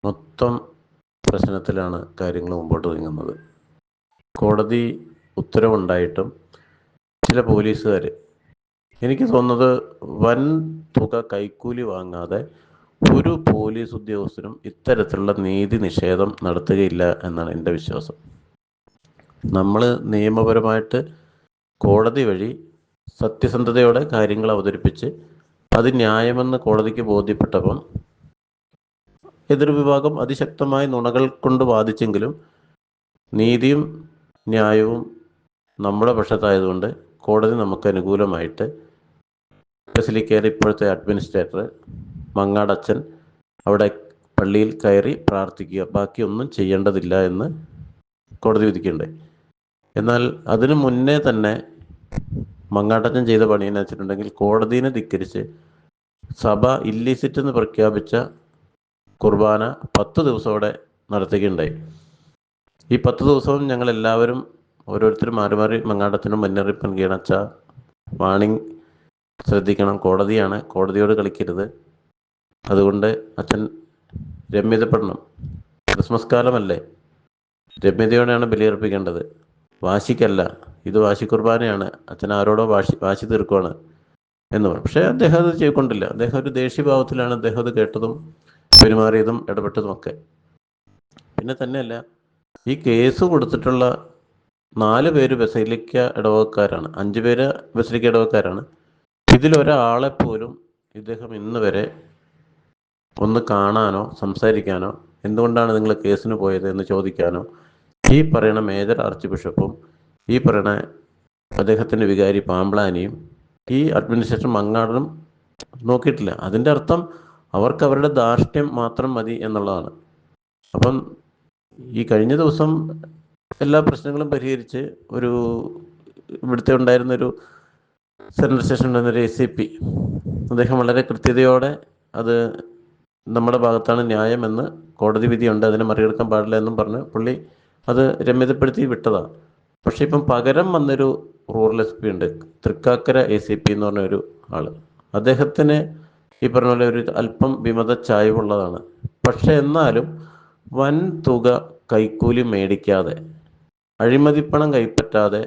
മൊത്തം പ്രശ്നത്തിലാണ് കാര്യങ്ങൾ മുമ്പോട്ട് നീങ്ങുന്നത്. കോടതി ഉത്തരവുണ്ടായിട്ടും ചില പോലീസുകാർ, എനിക്ക് തോന്നുന്നത് വൻ തുക കൈക്കൂലി വാങ്ങാതെ ഒരു പോലീസ് ഉദ്യോഗസ്ഥനും ഇത്തരത്തിലുള്ള നീതി നിഷേധം നടത്തുകയില്ല എന്നാണ് എൻ്റെ വിശ്വാസം. നമ്മൾ നിയമപരമായിട്ട് കോടതി വഴി സത്യസന്ധതയോടെ കാര്യങ്ങൾ അവതരിപ്പിച്ച് അത് ന്യായമെന്ന് കോടതിക്ക് ബോധ്യപ്പെട്ടപ്പം എതിർവിഭാഗം അതിശക്തമായ നുണകൾ കൊണ്ട് വാദിച്ചെങ്കിലും നീതിയും ന്യായവും നമ്മുടെ പക്ഷത്തായതുകൊണ്ട് കോടതി നമുക്ക് അനുകൂലമായിട്ട് ബസിലിക്കയിലെ ഇപ്പോഴത്തെ അഡ്മിനിസ്ട്രേറ്റർ മങ്ങാടച്ചൻ അവിടെ പള്ളിയിൽ കയറി പ്രാർത്ഥിക്കുക, ബാക്കിയൊന്നും ചെയ്യേണ്ടതില്ല എന്ന് കോടതി വിധിക്കുന്നുണ്ട്. എന്നാൽ അതിനു മുന്നേ തന്നെ മങ്ങാടച്ചൻ ചെയ്ത പണി എന്ന് വെച്ചിട്ടുണ്ടെങ്കിൽ കോടതിനെ ധിക്കരിച്ച് സഭ ഇല്ലിസിറ്റ് എന്ന് പ്രഖ്യാപിച്ച കുർബാന 10 ദിവസത്തോടെ നടത്തുകയുണ്ടായി. ഈ 10 ദിവസവും ഞങ്ങളെല്ലാവരും ഓരോരുത്തരും മാറി മാറി മങ്ങാടത്തിനും മുന്നറിയിപ്പ് നൽകിയാണ്, അച്ഛാ വാണിംഗ് ശ്രദ്ധിക്കണം, കോടതിയാണ്, കോടതിയോട് കളിക്കരുത്, അതുകൊണ്ട് അച്ഛൻ രമ്യതപ്പെടണം, ക്രിസ്മസ് കാലമല്ലേ, രമ്യതയോടെയാണ് ബലിയർപ്പിക്കേണ്ടത്, വാശിക്കല്ല, ഇത് വാശി കുർബാനയാണ്, അച്ഛൻ ആരോടോ വാശി തീർക്കുവാണ് എന്ന് പറഞ്ഞു. പക്ഷേ അദ്ദേഹം അത് ചെയ്തുകൊണ്ടില്ല. അദ്ദേഹം ഒരു ദേഷ്യഭാവത്തിലാണ് അദ്ദേഹം അത് കേട്ടതും പെരുമാറിയതും ഇടപെട്ടതുമൊക്കെ. പിന്നെ തന്നെയല്ല, ഈ കേസ് കൊടുത്തിട്ടുള്ള 4 പേര് ബസലിക്ക ഇടവകക്കാരാണ്, 5 പേര് ബസലിക്ക ഇടവകക്കാരാണ്. ഇതിലൊരാളെപ്പോലും ഇദ്ദേഹം ഇന്ന് വരെ ഒന്ന് കാണാനോ സംസാരിക്കാനോ എന്തുകൊണ്ടാണ് നിങ്ങൾ കേസിന് പോയത് എന്ന് ചോദിക്കാനോ ഈ പറയണ മേജർ ആർച്ച് ബിഷപ്പും ഈ പറയണ അദ്ദേഹത്തിൻ്റെ വികാരി പാമ്പ്ളാനിയും ഈ അഡ്മിനിസ്ട്രേഷൻ മങ്ങാടനും നോക്കിയിട്ടില്ല. അതിൻ്റെ അർത്ഥം അവർക്ക് അവരുടെ ധാർഷ്ട്യം മാത്രം മതി എന്നുള്ളതാണ്. അപ്പം ഈ കഴിഞ്ഞ ദിവസം എല്ലാ പ്രശ്നങ്ങളും പരിഹരിച്ച് ഇവിടുത്തെ ഉണ്ടായിരുന്നൊരു സെൻട്രൽ സ്റ്റേഷൻ ഉണ്ടായിരുന്നൊരു ACP അദ്ദേഹം വളരെ കൃത്യതയോടെ അത് നമ്മുടെ ഭാഗത്താണ് ന്യായമെന്ന്, കോടതി വിധിയുണ്ട്, അതിനെ മറികടക്കാൻ പാടില്ല എന്നും പറഞ്ഞ് പുള്ളി അത് രമ്യതപ്പെടുത്തി വിട്ടതാണ്. പക്ഷേ ഇപ്പം പകരം വന്നൊരു റൂറൽ SP ഉണ്ട്, തൃക്കാക്കര ACP എന്ന് പറഞ്ഞ ഒരു ആൾ. അദ്ദേഹത്തിന് ഈ പറഞ്ഞ പോലെ ഒരു അല്പം വിമത ചായ്വുള്ളതാണ്. പക്ഷെ എന്നാലും വൻ തുക കൈക്കൂലി മേടിക്കാതെ, അഴിമതിപ്പണം കൈപ്പറ്റാതെ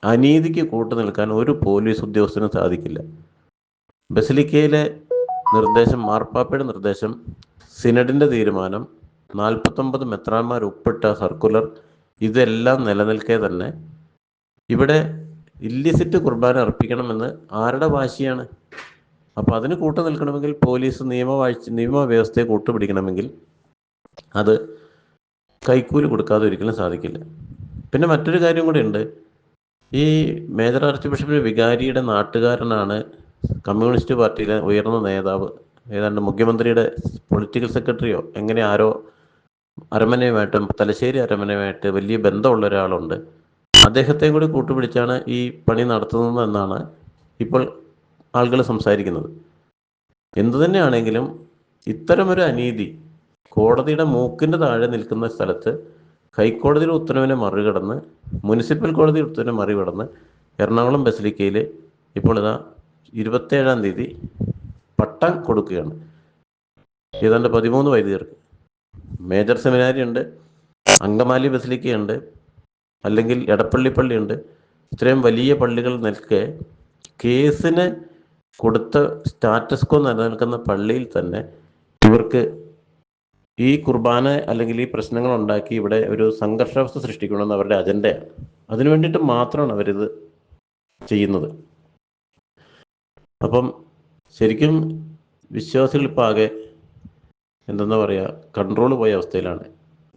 അനീതിക്ക് കൂട്ടു നിൽക്കാൻ ഒരു പോലീസ് ഉദ്യോഗസ്ഥനും സാധിക്കില്ല. ബസിലിക്കയിലെ നിർദ്ദേശം, മാർപ്പാപ്പയുടെ നിർദ്ദേശം, സിനഡിൻ്റെ തീരുമാനം, 49 മെത്രാന്മാർ ഒപ്പിട്ട സർക്കുലർ, ഇതെല്ലാം നിലനിൽക്കെ തന്നെ ഇവിടെ ഇല്ലിസിറ്റ് കുർബാന അർപ്പിക്കണമെന്ന് ആരുടെ വാശിയാണ്? അപ്പോൾ അതിന് കൂട്ടു നിൽക്കണമെങ്കിൽ പോലീസ് നിയമവ്യവസ്ഥയെ കൂട്ടുപിടിക്കണമെങ്കിൽ അത് കൈക്കൂലി കൊടുക്കാതെ ഒരിക്കലും സാധിക്കില്ല. പിന്നെ മറ്റൊരു കാര്യം കൂടി ഉണ്ട്. ഈ മേജർ ആർച്ച് ബിഷപ്പിൻ്റെ വികാരിയുടെ നാട്ടുകാരനാണ് കമ്മ്യൂണിസ്റ്റ് പാർട്ടിയിലെ ഉയർന്ന നേതാവ്, ഏതാണ്ട് മുഖ്യമന്ത്രിയുടെ പൊളിറ്റിക്കൽ സെക്രട്ടറിയോ എങ്ങനെ ആരോ അരമനയുമായിട്ടും തലശ്ശേരി അരമനയുമായിട്ട് വലിയ ബന്ധമുള്ള ഒരാളുണ്ട്. അദ്ദേഹത്തെയും കൂടി കൂട്ടുപിടിച്ചാണ് ഈ പണി നടത്തുന്നത് എന്നാണ് ഇപ്പോൾ ആളുകൾ സംസാരിക്കുന്നത്. എന്തു തന്നെയാണെങ്കിലും ഇത്തരമൊരു അനീതി കോടതിയുടെ മൂക്കിൻ്റെ താഴെ നിൽക്കുന്ന സ്ഥലത്ത് ഹൈക്കോടതിയുടെ ഉത്തരവിനെ മറികടന്ന്, മുനിസിപ്പൽ കോടതിയുടെ ഉത്തരവിനെ മറികടന്ന് എറണാകുളം ബസിലിക്കയിൽ ഇപ്പോൾ ഇതാ 27-ാം തീയതി പട്ടം കൊടുക്കുകയാണ് ഏതാണ്ട് 13 വൈദികർക്ക്. മേജർ സെമിനാരി ഉണ്ട്, അങ്കമാലി ബസിലിക്കയുണ്ട്, അല്ലെങ്കിൽ എടപ്പള്ളി പള്ളിയുണ്ട്. ഇത്രയും വലിയ പള്ളികൾ നിൽക്കെ കേസിന് കൊടുത്ത സ്റ്റാറ്റസ് കോ നിലനിൽക്കുന്ന പള്ളിയിൽ തന്നെ ഇവർക്ക് ഈ കുർബാന അല്ലെങ്കിൽ ഈ പ്രശ്നങ്ങൾ ഉണ്ടാക്കി ഇവിടെ ഒരു സംഘർഷാവസ്ഥ സൃഷ്ടിക്കണമെന്ന് അവരുടെ അജണ്ടയാണ്. അതിനു വേണ്ടിയിട്ട് മാത്രമാണ് അവരിത് ചെയ്യുന്നത്. അപ്പം ശരിക്കും വിശ്വാസികൾ ഇപ്പോൾ ആകെ എന്തെന്നാ പറയുക, കൺട്രോൾ പോയ അവസ്ഥയിലാണ്.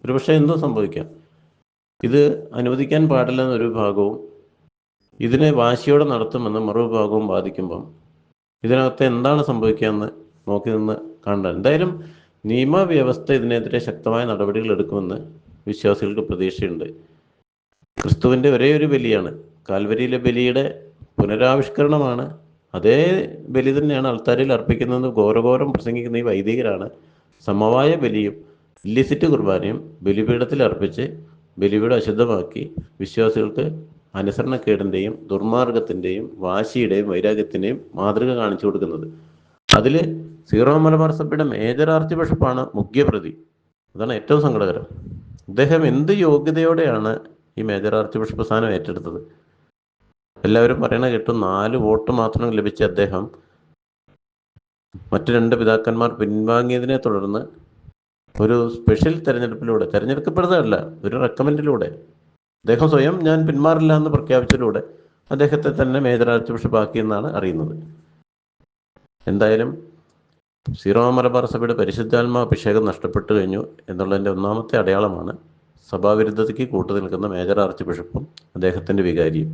ഒരുപക്ഷെ എന്തോ സംഭവിക്കാം. ഇത് അനുവദിക്കാൻ പാടില്ലെന്നൊരു വിഭാഗവും ഇതിനെ വാശിയോടെ നടത്തുമെന്ന് മറുവിഭാഗവും വാദിക്കുമ്പം ഇതിനകത്ത് എന്താണ് സംഭവിക്കുകയെന്ന് നോക്കി നിന്ന് കാണേണ്ട. എന്തായാലും നിയമവ്യവസ്ഥ ഇതിനെതിരെ ശക്തമായ നടപടികൾ എടുക്കുമെന്ന് വിശ്വാസികൾക്ക് പ്രതീക്ഷയുണ്ട്. ക്രിസ്തുവിൻ്റെ ഒരേ ഒരു ബലിയാണ്, കാൽവരിയിലെ ബലിയുടെ പുനരാവിഷ്കരണമാണ്. അതേ ബലി തന്നെയാണ് അൾത്താരയിൽ അർപ്പിക്കുന്നതെന്ന് ഘോരഘോരം പ്രസംഗിക്കുന്ന ഈ വൈദികരാണ് സമവായ ബലിയും ഇല്ലിസിറ്റ് കുർബാനയും ബലിപീഠത്തിൽ അർപ്പിച്ച് ബലിപീഠം അശുദ്ധമാക്കി വിശ്വാസികൾക്ക് അനുസരണക്കേടിൻ്റെയും ദുർമാർഗത്തിൻ്റെയും വാശിയുടെയും വൈരാഗ്യത്തിൻ്റെയും മാതൃക കാണിച്ചു കൊടുക്കുന്നത്. അതിൽ സീറോ മലബാർ സഭയുടെ മേജർ ആർച്ച് ബിഷപ്പാണ് മുഖ്യപ്രതി. അതാണ് ഏറ്റവും സങ്കടകരം. അദ്ദേഹം എന്ത് യോഗ്യതയോടെയാണ് ഈ മേജർ ആർച്ച് ബിഷപ്പ് സ്ഥാനം ഏറ്റെടുത്തത്? എല്ലാവരും പറയണ കേട്ടു 4 വോട്ട് മാത്രം ലഭിച്ച അദ്ദേഹം മറ്റു 2 പിതാക്കന്മാർ പിൻവാങ്ങിയതിനെ തുടർന്ന് ഒരു സ്പെഷ്യൽ തെരഞ്ഞെടുപ്പിലൂടെ, തെരഞ്ഞെടുക്കപ്പെടുന്നതല്ല, ഒരു റെക്കമെൻഡിലൂടെ, അദ്ദേഹം സ്വയം ഞാൻ പിന്മാറില്ല എന്ന് പ്രഖ്യാപിച്ചതിലൂടെ അദ്ദേഹത്തെ തന്നെ മേജർ ആർച്ച് ബിഷപ്പ് ആക്കിയെന്നാണ് അറിയുന്നത്. എന്തായാലും സീറോ മലബാർ സഭയുടെ പരിശുദ്ധാത്മാ അഭിഷേകം നഷ്ടപ്പെട്ടു കഴിഞ്ഞു എന്നുള്ളതിൻ്റെ ഒന്നാമത്തെ അടയാളമാണ് സഭാവിരുദ്ധതയ്ക്ക് കൂട്ടു നിൽക്കുന്ന മേജർ ആർച്ച് ബിഷപ്പും അദ്ദേഹത്തിൻ്റെ വികാരിയും.